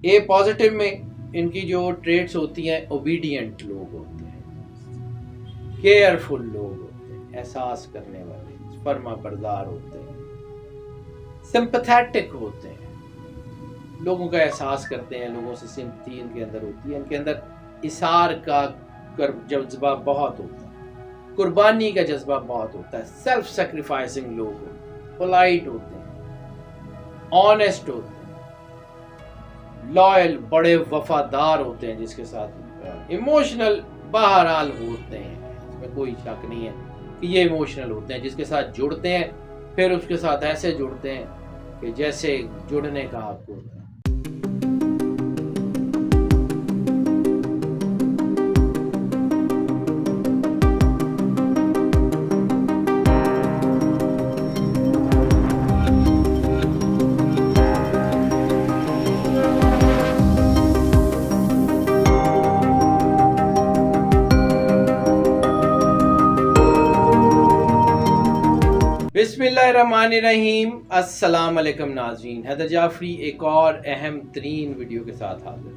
ए positive में इनकी जो ट्रेड्स होती हैं, ओबीडियंट लोग होते हैं, केयरफुल लोग होते हैं, एहसास करने वाले, फर्मा बरदार होते हैं, सिंपैथेटिक होते हैं, लोगों का एहसास करते हैं, लोगों से सिंपैथी इनके अंदर होती है, इनके अंदर इसार का जज्बा बहुत होता है, कुर्बानी का जज्बा बहुत होता है, सेल्फ सेक्रीफाइसिंग लोग होते हैं, पोलाइट होते हैं, ऑनेस्ट होते हैं, लॉयल, बड़े वफादार होते हैं, जिसके साथ इमोशनल बहरहाल होते हैं, इसमें कोई शक नहीं है कि ये इमोशनल होते हैं, जिसके साथ जुड़ते हैं फिर उसके साथ ऐसे जुड़ते हैं कि जैसे जुड़ने का हक होता है। बिस्मिल्लाहिर्रहमानिर्रहीम, अस्सलाम वालेकुम नाज़रीन। हैदर जाफरी एक और अहम तरीन वीडियो के साथ हाजिर।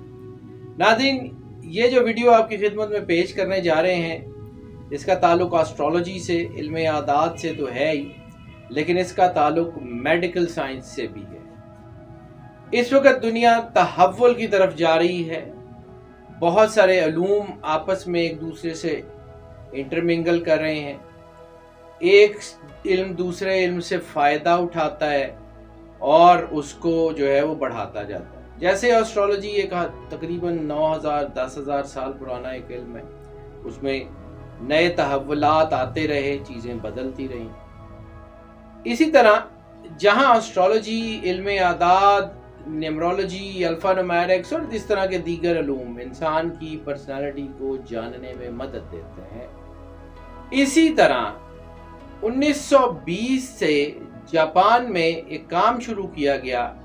नाज़रीन, ये जो वीडियो आपकी खिदमत में पेश करने जा रहे हैं, इसका ताल्लुक एस्ट्रोलॉजी से, इल्म आदात से तो है ही, लेकिन इसका ताल्लुक मेडिकल साइंस से भी है। इस वक्त दुनिया तहव्वुल की तरफ जा रही है। बहुत सारे अलूम आपस में एक दूसरे से इंटरमिंगल कर रहे हैं। एक इल्म दूसरे इल्म से फ़ायदा उठाता है और उसको जो है वो बढ़ाता जाता है। जैसे एस्ट्रोलॉजी एक तकरीबन 9000 10,000 साल पुराना एक इल्म है, उसमें नए तहव्वुलात आते रहे, चीज़ें बदलती रहीं। इसी तरह जहाँ एस्ट्रोलॉजी, इल्म आदाद, न्यूमरोलॉजी, अल्फ़ा न्यूमेरिक्स और इस तरह के दीगर अलूम इंसान की पर्सनालिटी को जानने में मदद देते हैं, इसी तरह 1920 से जापान में एक काम शुरू किया गया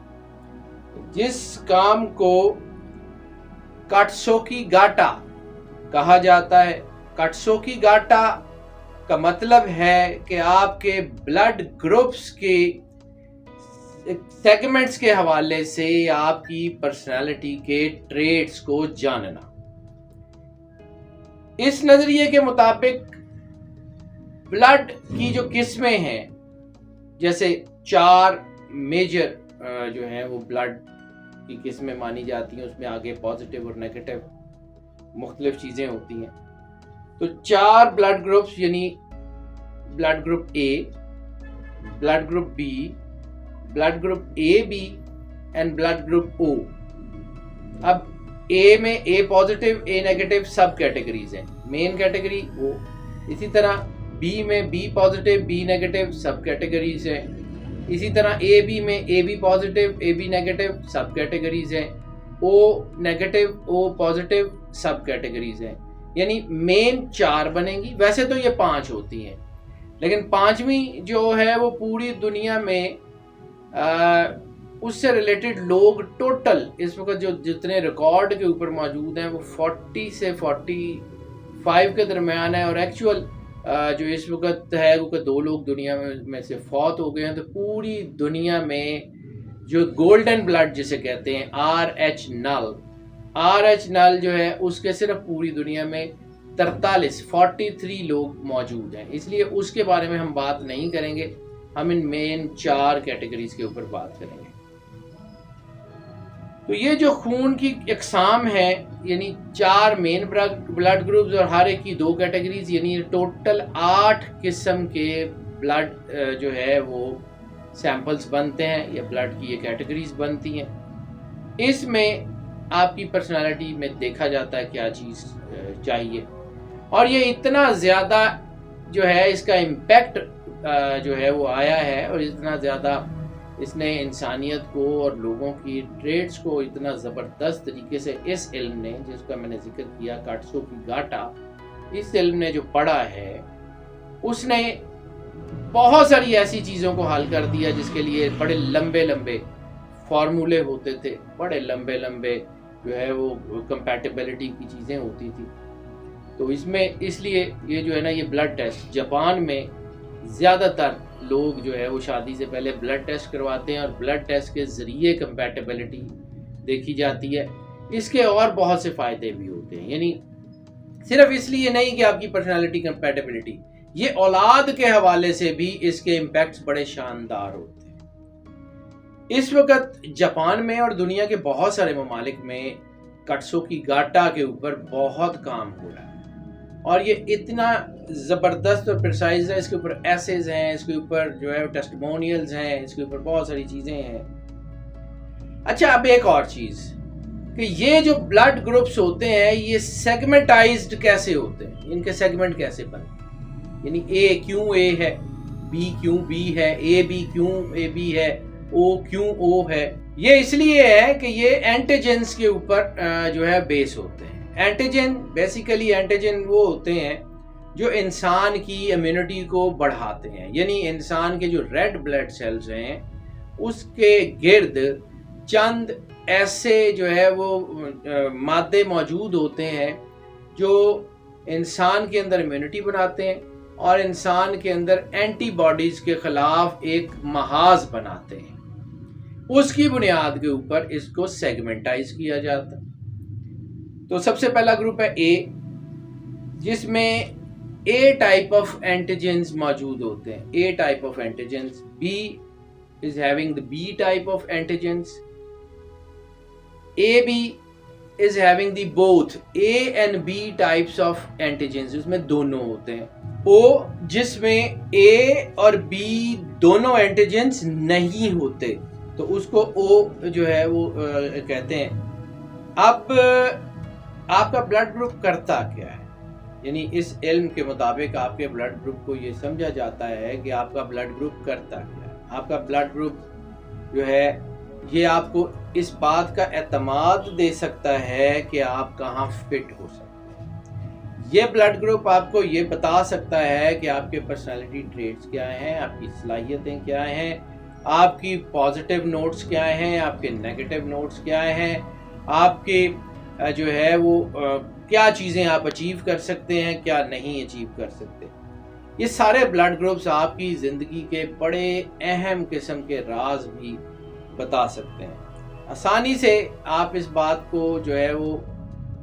जिस काम को काटसोकी गाटा कहा जाता है। काटसोकी गाटा का मतलब है कि आपके ब्लड ग्रुप्स के सेगमेंट्स के हवाले से आपकी पर्सनालिटी के ट्रेट्स को जानना। इस नजरिए के मुताबिक ब्लड की जो किस्में हैं, जैसे 4 मेजर जो हैं वो ब्लड की किस्में मानी जाती हैं, उसमें आगे पॉजिटिव और नेगेटिव मुख्तलिफ चीज़ें होती हैं। तो 4 ब्लड ग्रुप्स, यानी blood group A, blood group B, blood group A B and blood group O. अब ए में ए पॉजिटिव, ए नेगेटिव सब कैटेगरीज हैं, मेन कैटेगरी ओ। इसी तरह बी में बी पॉजिटिव, बी नेगेटिव सब कैटेगरीज हैं। इसी तरह ए बी में A B positive, A B negative सब कैटेगरीज हैं। ओ नेगेटिव, ओ पॉजिटिव सब कैटेगरीज हैं। यानी मेन 4 बनेंगी। वैसे तो ये 5 होती हैं, लेकिन 5वीं जो है वो पूरी दुनिया में उससे रिलेटेड लोग टोटल इस वक्त जो जितने रिकॉर्ड के ऊपर मौजूद हैं वो 40 से 45 के दरमियान है। और एक्चुअल जो इस वक्त है वो 2 लोग दुनिया में से फौत हो गए हैं। तो पूरी दुनिया में जो गोल्डन ब्लड जिसे कहते हैं, RH नल जो है, उसके सिर्फ पूरी दुनिया में 43 लोग मौजूद हैं। इसलिए उसके बारे में हम बात नहीं करेंगे, हम इन मेन 4 कैटेगरीज के ऊपर बात करेंगे। तो ये जो खून की इकसाम है, यानी 4 मेन ब्लड ग्रुप्स और हर एक की 2 कैटेगरीज, यानी टोटल 8 किस्म के ब्लड जो है वो सैंपल्स बनते हैं, या ब्लड की ये कैटेगरीज बनती हैं। इसमें आपकी पर्सनालिटी में देखा जाता है क्या चीज़ चाहिए। और ये इतना ज़्यादा जो है इसका इम्पैक्ट जो है वो आया है, और इतना ज़्यादा इसने इंसानियत को और लोगों की ट्रेड्स को इतना ज़बरदस्त तरीके से इस इल्म ने, जिसका मैंने जिक्र किया काटसोकी गाटा, इस इल्म ने जो पढ़ा है, उसने बहुत सारी ऐसी चीज़ों को हल कर दिया जिसके लिए बड़े लंबे लंबे फार्मूले होते थे, बड़े लंबे लंबे जो है वो कंपैटिबिलिटी की चीज़ें होती थी। तो इसमें इसलिए ये जो है ना, ये ब्लड टेस्ट जापान में ज़्यादातर लोग जो है वो शादी से पहले ब्लड टेस्ट करवाते हैं, और ब्लड टेस्ट के ज़रिए कंपैटिबिलिटी देखी जाती है। इसके और बहुत से फ़ायदे भी होते हैं, यानी सिर्फ इसलिए नहीं कि आपकी पर्सनालिटी कंपैटिबिलिटी, ये औलाद के हवाले से भी इसके इम्पैक्ट्स बड़े शानदार होते हैं। इस वक्त जापान में और दुनिया के बहुत सारे ममालिक में कट्सुकी गाटा के ऊपर बहुत काम हो रहा है और ये इतना ज़बरदस्त और प्रिसाइज है। इसके ऊपर एसेज हैं, इसके ऊपर जो है टेस्टिमोनियल्स हैं, इसके ऊपर बहुत सारी चीज़ें हैं। अच्छा, अब एक और चीज़ कि ये जो ब्लड ग्रुप्स होते हैं ये सेगमेंटाइज्ड कैसे होते हैं, इनके सेगमेंट कैसे बनते हैं, यानी ए क्यों ए है, बी क्यों बी है, ए बी क्यों ए बी है, ओ क्यों ओ है। ये इसलिए है कि ये एंटीजेंस के ऊपर जो है बेस होते हैं। एंटीजन बेसिकली एंटीजन वो होते हैं जो इंसान की इम्यूनिटी को बढ़ाते हैं, यानी इंसान के जो रेड ब्लड सेल्स हैं उसके गिर्द चंद ऐसे जो है वो मादे मौजूद होते हैं जो इंसान के अंदर इम्यूनिटी बनाते हैं और इंसान के अंदर एंटीबॉडीज के खिलाफ एक महाज बनाते हैं। उसकी बुनियाद के ऊपर इसको सेगमेंटाइज किया जाता है। तो सबसे पहला ग्रुप है ए, जिसमें ए टाइप ऑफ एंटीजेंस मौजूद होते हैं, A type of antigens. B is having the B type of antigens. AB is having the both A and B types of antigens, उसमें दोनों होते हैं। O जिसमें A और B दोनों एंटीजेंस नहीं होते तो उसको O जो है वो कहते हैं। अब आपका ब्लड ग्रुप करता क्या है, यानी इस इल्म के मुताबिक आपके ब्लड ग्रुप को ये समझा जाता है कि आपका ब्लड ग्रुप करता क्या है। आपका ब्लड ग्रुप जो है ये आपको इस बात का एतमाद दे सकता है कि आप कहाँ फिट हो सकते हैं। ये ब्लड ग्रुप आपको ये बता सकता है कि आपके पर्सनालिटी ट्रेट्स क्या हैं, आपकी सलाहियतें क्या हैं, आपकी पॉजिटिव नोट्स क्या हैं, आपके नेगेटिव नोट्स क्या हैं, आपके जो है वो क्या चीज़ें आप अचीव कर सकते हैं, क्या नहीं अचीव कर सकते। ये सारे ब्लड ग्रुप्स आपकी ज़िंदगी के बड़े अहम किस्म के राज भी बता सकते हैं। आसानी से आप इस बात को जो है वो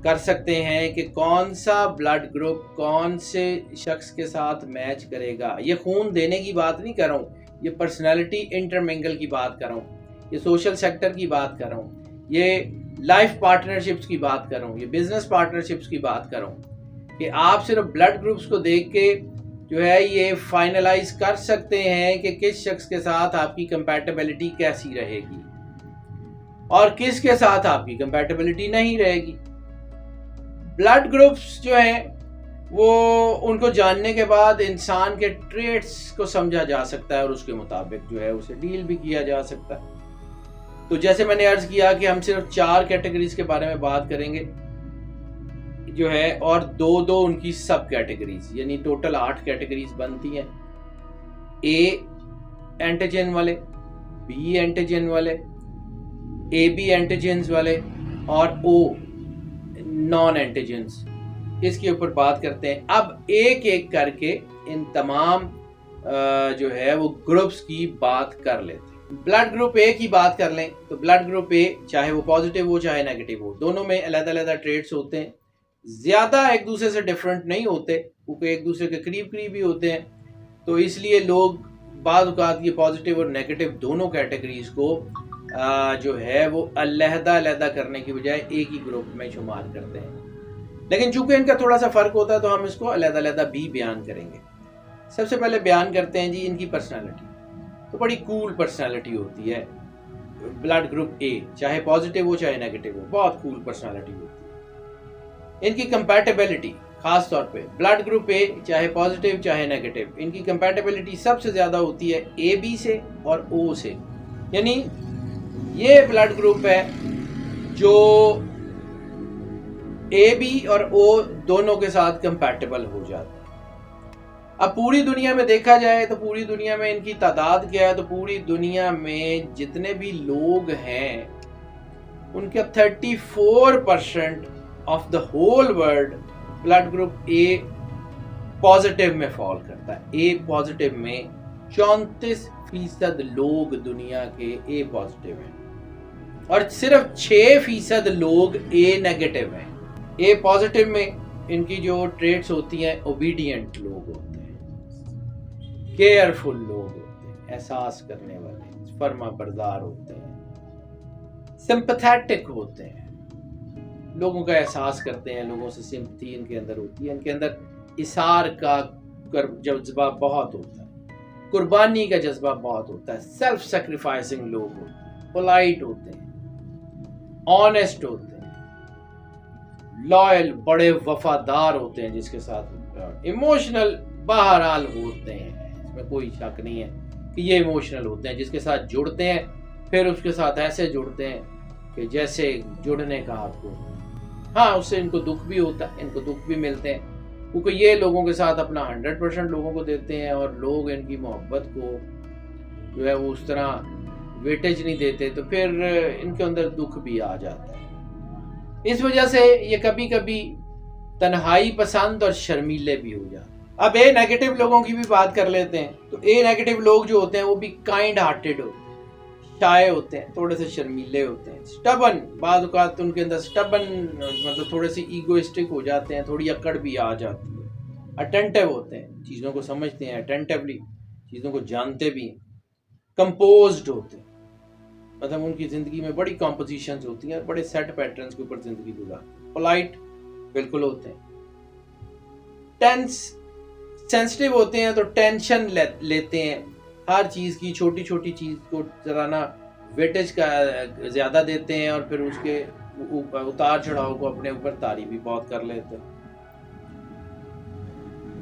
कर सकते हैं कि कौन सा ब्लड ग्रुप कौन से शख्स के साथ मैच करेगा। ये खून देने की बात नहीं कर रहा हूँ, ये पर्सनालिटी इंटरमिंगल की बात कर रहा हूँ, ये सोशल सेक्टर की बात कर रहा हूँ, ये लाइफ पार्टनरशिप्स की बात कर रहा हूँ, ये बिजनेस पार्टनरशिप्स की बात कर रहा हूँ कि आप सिर्फ ब्लड ग्रुप्स को देख के जो है ये फाइनलाइज कर सकते हैं कि किस शख्स के साथ आपकी कंपैटिबिलिटी कैसी रहेगी और किस के साथ आपकी कंपैटिबिलिटी नहीं रहेगी। ब्लड ग्रुप्स जो हैं वो उनको जानने के बाद इंसान के ट्रेट्स को समझा जा सकता है और उसके मुताबिक जो है उसे डील भी किया जा सकता है। तो जैसे मैंने अर्ज किया कि हम सिर्फ 4 कैटेगरीज के बारे में बात करेंगे जो है और दो उनकी सब कैटेगरीज, यानी टोटल 8 कैटेगरीज बनती हैं। ए एंटीजन वाले, बी एंटीजन वाले, AB एंटीजेंस वाले और O नॉन एंटीजेंस। इसके ऊपर बात करते हैं। अब एक एक करके इन तमाम जो है वो ग्रुप्स की बात कर लेते हैं। ब्लड ग्रुप ए की बात कर लें तो ब्लड ग्रुप ए चाहे वो पॉजिटिव हो चाहे नेगेटिव हो, दोनों में अलग-अलग ट्रेट्स होते हैं। ज़्यादा एक दूसरे से डिफरेंट नहीं होते क्योंकि एक दूसरे के करीब ही होते हैं। तो इसलिए लोग बाद औक़ात ये पॉजिटिव और नेगेटिव दोनों कैटेगरीज को जो है वो अलग-अलग करने की बजाय एक ही ग्रुप में शुमार करते हैं। लेकिन चूंकि इनका थोड़ा सा फ़र्क होता है तो हम इसको अलग-अलग भी बयान करेंगे। सबसे पहले बयान करते हैं जी इनकी पर्सनालिटी। तो बड़ी कूल पर्सनालिटी होती है ब्लड ग्रुप ए, चाहे पॉजिटिव हो चाहे नेगेटिव हो, बहुत कूल पर्सनालिटी होती है। इनकी कंपैटिबिलिटी खास तौर पे ब्लड ग्रुप ए चाहे पॉजिटिव चाहे नेगेटिव, इनकी कंपैटिबिलिटी सबसे ज़्यादा होती है AB से और O से। यानी ये ब्लड ग्रुप है जो AB और O दोनों के साथ कंपैटिबल हो जाता है। अब पूरी दुनिया में देखा जाए तो पूरी दुनिया में इनकी तादाद क्या है, तो पूरी दुनिया में जितने भी लोग हैं उनके 34% of the whole world blood group A positive में फॉल करता है। ए पॉजिटिव में 34% लोग दुनिया के ए पॉजिटिव हैं। और सिर्फ 6% लोग ए नेगेटिव हैं। ए पॉजिटिव में इनकी जो ट्रेट्स होती हैं, ओबीडियंट लोग होते हैं, केयरफुल लोग होते हैं, एहसास करने वाले, फर्मा बरदार होते हैं, सिंपैथेटिक होते हैं, लोगों का एहसास करते हैं, लोगों से सिंपैथी इनके अंदर होती है, इनके अंदर इसार का जज्बा बहुत होता है, कुर्बानी का जज्बा बहुत होता है, सेल्फ सेक्रीफाइसिंग लोग होते हैं, पोलाइट होते हैं, ऑनेस्ट होते हैं, लॉयल, बड़े वफादार होते हैं जिसके साथ, इमोशनल बहरहाल होते हैं, इसमें कोई शक नहीं है कि ये इमोशनल होते हैं, जिसके साथ जुड़ते हैं फिर उसके साथ ऐसे जुड़ते हैं कि जैसे जुड़ने का आपको, हाँ उससे इनको दुख भी होता है, इनको दुख भी मिलते हैं, क्योंकि ये लोगों के साथ अपना 100% लोगों को देते हैं और लोग इनकी मोहब्बत को जो है वो उस तरह वेटेज नहीं देते, तो फिर इनके अंदर दुख भी आ जाता है। इस वजह से ये कभी कभी तन्हाई पसंद और शर्मीले भी हो जाते हैं। अब ए नेगेटिव लोगों की भी बात कर लेते हैं। तो ए नेगेटिव लोग जो होते हैं वो भी काइंड हार्टेड होते हैं, शाय होते हैं, थोड़े से शर्मीले होते हैं, स्टबन, बाद औक़ात उनके अंदर स्टबन मतलब थोड़े से ईगोइस्टिक हो जाते हैं, थोड़ी अकड़ भी आ जाती है, अटेंटिव होते हैं, चीज़ों को समझते हैं अटेंटिवली, चीज़ों को जानते भी हैं, कंपोज्ड होते हैं, मतलब उनकी ज़िंदगी में बड़ी कॉम्पोजिशंस होती हैं, बड़े सेट पैटर्न्स के ऊपर ज़िंदगी गुजारते हैं, पोलाइट बिल्कुल होते हैं, टेंस, सेंसिटिव होते हैं तो टेंशन लेते हैं, हर चीज़ की छोटी छोटी चीज़ को जरा ना वेटेज का ज़्यादा देते हैं और फिर उसके उतार चढ़ाव को अपने ऊपर तारी भी बहुत कर लेते हैं।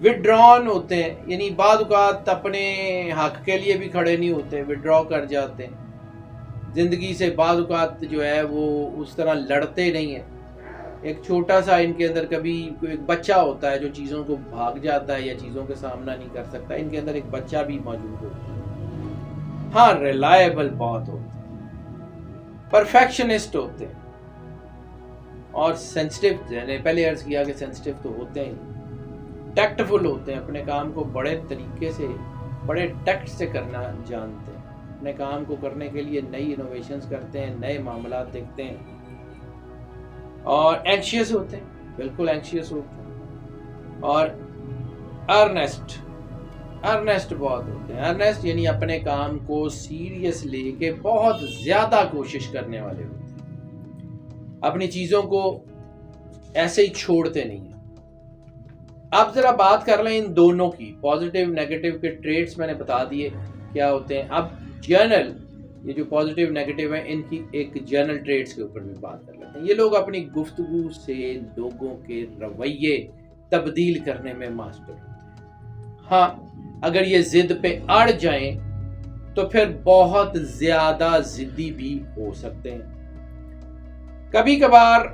विड्रॉन होते हैं, यानी बाद औक़ात अपने हक के लिए भी खड़े नहीं होते, विड्रॉ कर जाते हैं, ज़िंदगी से बाद औक़ात जो है वो उस तरह लड़ते नहीं हैं। एक छोटा सा इनके अंदर कभी एक बच्चा होता है जो चीज़ों को भाग जाता है या चीज़ों का सामना नहीं कर सकता, इनके अंदर एक बच्चा भी मौजूद होता है। हाँ, रिलायबल बहुत होते हैं, परफेक्शनिस्ट होते हैं और सेंसिटिव, मैंने पहले अर्ज किया कि सेंसिटिव तो होते हैं, टैक्टफुल होते हैं, अपने काम को बड़े तरीके से, बड़े टैक्ट से करना जानते हैं, अपने काम को करने के लिए नई इनोवेशंस करते हैं, नए मामला देखते हैं, और एंशियस होते हैं, बिल्कुल एंशियस होते हैं, और अर्नेस्ट बहुत होते हैं। अर्नेस्ट यानी अपने काम को सीरियस लेके बहुत ज्यादा कोशिश करने वाले होते हैं, अपनी चीजों को ऐसे ही छोड़ते नहीं है। अब जरा बात कर लें इन दोनों की, पॉजिटिव नेगेटिव के ट्रेट्स मैंने बता दिए क्या होते हैं। अब जर्नल, ये जो पॉजिटिव नेगेटिव है, इनकी एक जर्नल ट्रेट्स के ऊपर भी बात कर लेते हैं। ये लोग अपनी गुफ्तगू से लोगों के रवैये तब्दील करने में मास्टर होते हैं। हाँ, अगर ये जिद पे अड़ जाएं तो फिर बहुत ज्यादा जिद्दी भी हो सकते हैं। कभी कभार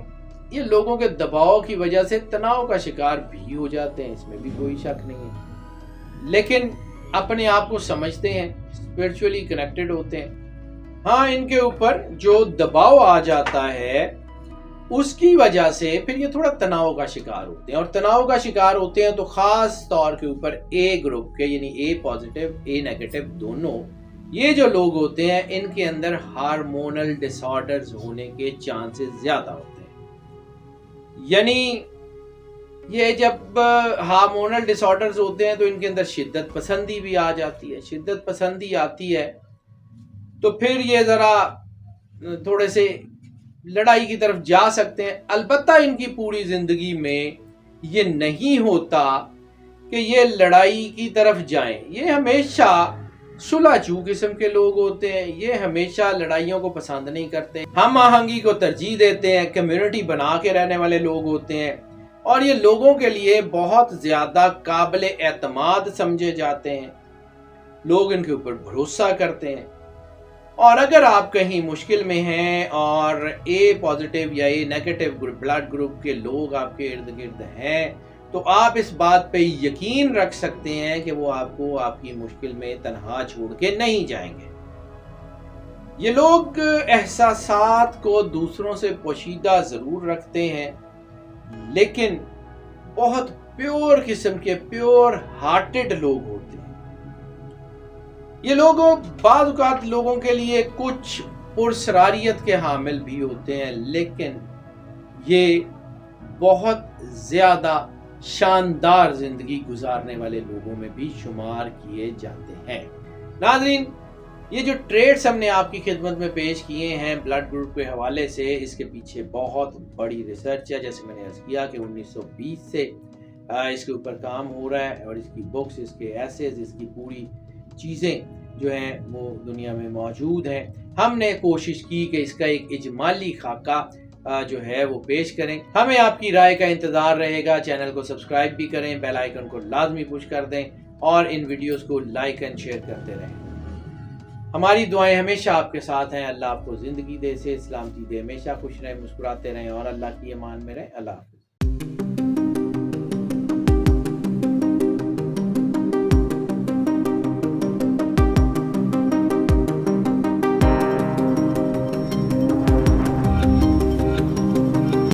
ये लोगों के दबाव की वजह से तनाव का शिकार भी हो जाते हैं, इसमें भी कोई शक नहीं है, लेकिन अपने आप को समझते हैं, स्पिरिचुअली कनेक्टेड होते हैं। हाँ, इनके ऊपर जो दबाव आ जाता है उसकी वजह से फिर ये थोड़ा तनाव का शिकार होते हैं, और तनाव का शिकार होते हैं तो खास तौर के ऊपर ए ग्रुप के, यानी ए पॉजिटिव ए नेगेटिव दोनों, ये जो लोग होते हैं इनके अंदर हार्मोनल डिसऑर्डर्स होने के चांसेस ज्यादा होते हैं। यानी ये जब हार्मोनल डिसऑर्डर्स होते हैं तो इनके अंदर शिद्दत पसंदी भी आ जाती है। शिद्दत पसंदी आती है तो फिर ये ज़रा थोड़े से लड़ाई की तरफ जा सकते हैं। अलबत्ता इनकी पूरी ज़िंदगी में ये नहीं होता कि ये लड़ाई की तरफ जाएं। ये हमेशा सुलझू किस्म के लोग होते हैं, ये हमेशा लड़ाइयों को पसंद नहीं करते, हम आहंगी को तरजीह देते हैं, कम्युनिटी बना के रहने वाले लोग होते हैं, और ये लोगों के लिए बहुत ज़्यादा काबिल एतमाद समझे जाते हैं। लोग इनके ऊपर भरोसा करते हैं। और अगर आप कहीं मुश्किल में हैं और ए पॉजिटिव या ए नेगेटिव ब्लड ग्रुप के लोग आपके इर्द गिर्द हैं, तो आप इस बात पे यकीन रख सकते हैं कि वो आपको आपकी मुश्किल में तन्हा छोड़ के नहीं जाएंगे। ये लोग एहसासात को दूसरों से पोशीदा जरूर रखते हैं, लेकिन बहुत प्योर किस्म के, प्योर हार्टेड लोग होते हैं। ये लोगों बाद औक़ात लोगों के लिए कुछ पुरसरारियत के हामिल भी होते हैं, लेकिन ये बहुत ज़्यादा शानदार ज़िंदगी गुजारने वाले लोगों में भी शुमार किए जाते हैं। नाज़रीन, ये जो ट्रेड्स हमने आपकी खिदमत में पेश किए हैं ब्लड ग्रुप के हवाले से, इसके पीछे बहुत बड़ी रिसर्च है। जैसे मैंने अर्ज़ किया कि 1920 से इसके ऊपर काम हो रहा है और इसकी बुक्स, इसके एसेज, इसकी पूरी चीज़ें जो हैं वो दुनिया में मौजूद हैं। हमने कोशिश की कि इसका एक इजमाली खाका जो है वो पेश करें। हमें आपकी राय का इंतज़ार रहेगा। चैनल को सब्सक्राइब भी करें, बेल आइकन को लाजमी पुश कर दें और इन वीडियोस को लाइक एंड शेयर करते रहें। हमारी दुआएं हमेशा आपके साथ हैं। अल्लाह आपको ज़िंदगी दे, से सलामती दे, हमेशा खुश रहें, मुस्कुराते रहें और अल्लाह की अमान में रहें। अल्लाह हाफ़िज़।